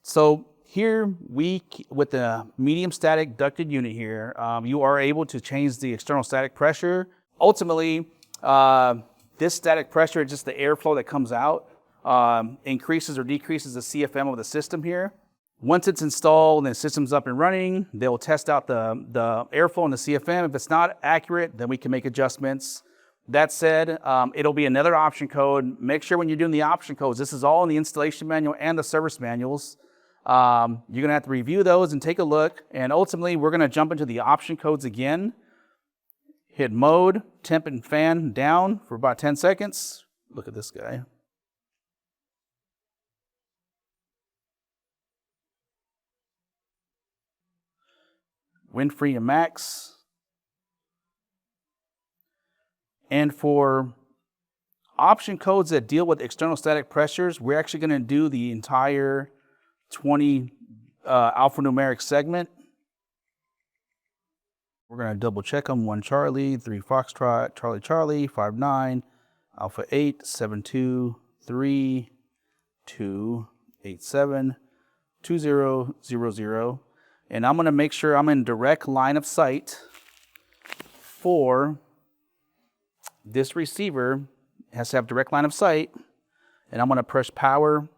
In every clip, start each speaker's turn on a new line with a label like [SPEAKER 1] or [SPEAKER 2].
[SPEAKER 1] So here with the medium static ducted unit here, you are able to change the external static pressure. Ultimately, this static pressure is just the airflow that comes out, increases or decreases the CFM of the system here. Once it's installed and the system's up and running, they'll test out the airflow and the CFM. If it's not accurate, then we can make adjustments. That said, it'll be another option code. Make sure when you're doing the option codes, this is all in the installation manual and the service manuals. You're gonna have to review those and take a look. And ultimately, we're gonna jump into the option codes again. Hit mode, temp and fan down for about 10 seconds. Look at this guy. Wind free and max. And for option codes that deal with external static pressures, we're actually going to do the entire 20 alphanumeric segment. We're going to double check them. 1 Charlie, 3 Foxtrot, Charlie Charlie, 5 9, Alpha 8, 7 2, 3 2, 8 7, 2 0 0 0. And I'm going to make sure I'm in direct line of sight for this receiver. It has to have direct line of sight. And I'm going to press power.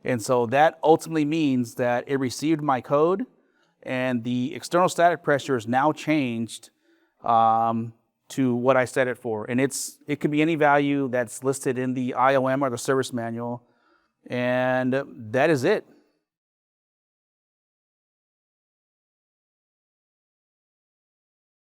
[SPEAKER 1] And so that ultimately means that it received my code and the external static pressure is now changed to what I set it for. And it could be any value that's listed in the IOM or the service manual. And that is it.